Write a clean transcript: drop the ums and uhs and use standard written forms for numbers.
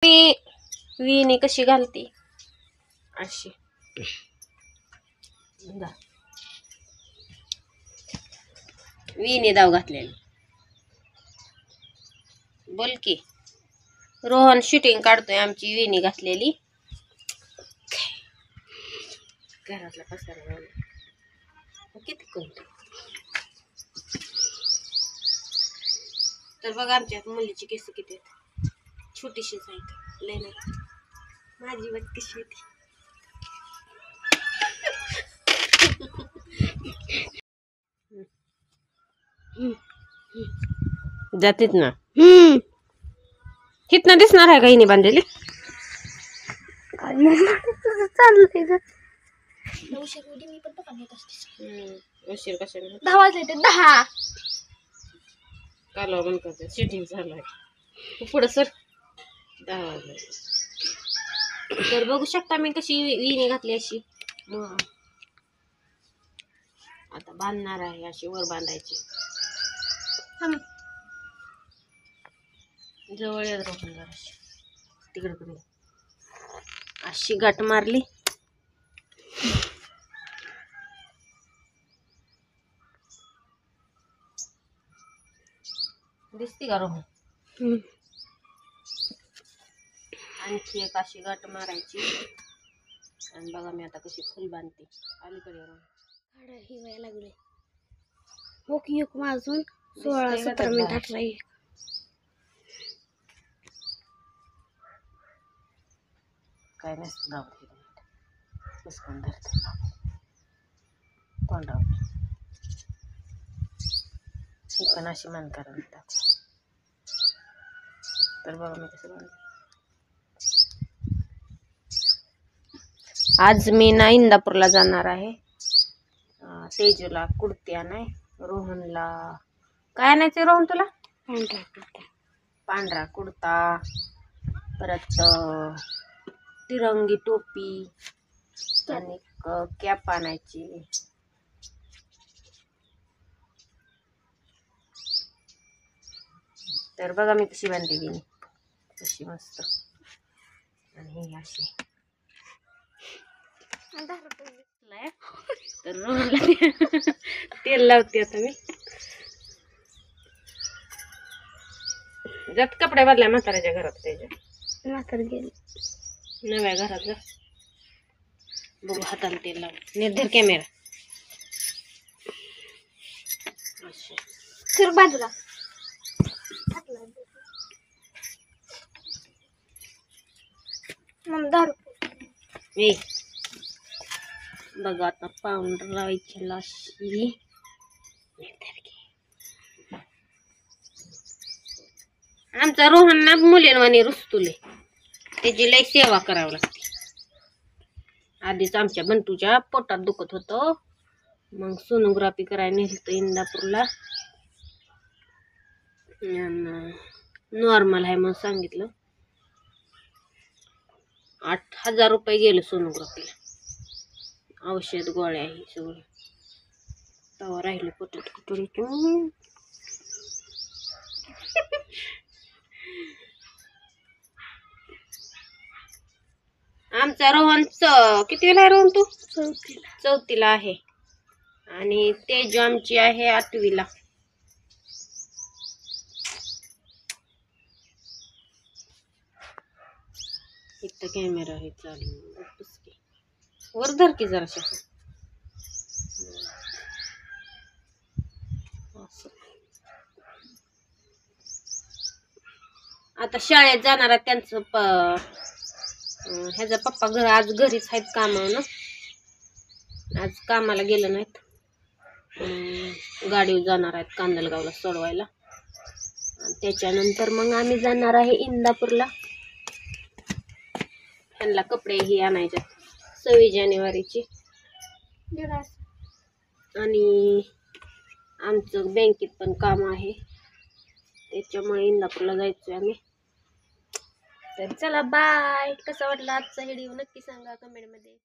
मी विणी कशी घालते अशी विणी दाव घातलेली. बोल की. रोहन शूटिंग काढतोय आमची विणी घातलेली. घरातला पसारा किती करतो. तर बघा आमच्यात मुलीची केस किती आहेत. छोटीशीच आहेत, लय नाही. माझी वाट कशी होती. जातीत ना. हितनं दिसणार आहे का हिने बांधलेली. चाललंय ग. उशीर कशाने 10 वाजले. 10 कालवा बंद करते. शूटिंग चालू आहे पुढं सर. 10 वाजले. तर बघू शकता मी कशी विणी घातली अशी. आता बांधणार आहे अशी वर बांधायची. जवळ येत राहून जराशी तिकडे कडे अशी गाठ मारली. दिसती का रोहन. आणखी एक अशी गाठ मारायची. आणि बघा मी आता कशी फुल बांधते. अलीकडे रोहन हिवायला लागले. हो की एक वाजून 16-17 मिनिटात राहील. काय नसतं गावात पुसकून धरते तोंडावर. ही पण अशी मान करा म्हणतात. तर बघा मी कसं बांधते. आज मी ना इंदापूरला जाणार आहे. तेजूला कुर्ती आणाय. रोहनला काय आणायचं रोहन तुला. पांढरा कुर्ता. परत तिरंगी टोपी आणि कॅप आणायची. तर बघा मी कशी बांधते गेली. कशी मस्त. आणि अशी तर रोहनला तेल लावते आता मी. जात कपडे बदल्या म्हाताऱ्याच्या घरात. त्याच्या म्हातारा गेली नव्या घरात. जा बघू हाताला तेल लाव. निर्धार कॅमेरा सर बाजूला. बघा आता पावडर लावायची लाशी. आमचा रोहन ना मुलींवानी रुस्तुले. त्याची लय सेवा करावी लागते. आधीच आमच्या बंटूच्या पोटात दुखत होतं. मग सोनोग्राफी करायला नेलं इंदापूरला. नॉर्मल आहे म्हणून सांगितलं. 8,000 रुपये गेले सोनोग्राफीला. औषध गोळ्या ही सगळं. तवा राहिले पोटात कुठून. आमचा रोहन कितवीला आहे रोहन तू. 4थीला आहे. आणि तेजू आमची आहे 8वीला. इथं कॅमेरा आहे चालू. वर धर की जराशा. आता शाळेत जाणार आहे त्यांचं ह्याचा पप्पा आज घरीच आहेत कामावर. आज कामाला गेलं नाहीत. गाडीवर जाणार आहेत कांदलगावला सोडवायला. आणि त्याच्यानंतर मग आम्ही जाणार आहे इंदापूरला. त्यांना कपडे ही आणायचे 26 जानेवारीची. आणि आमचं बँकेत पण काम आहे. त्याच्यामुळे इंदापूरला जायचंय आम्ही. तर चला बाय. कसा वाटला आजचा व्हिडिओ नक्की सांगा कमेंट मध्ये.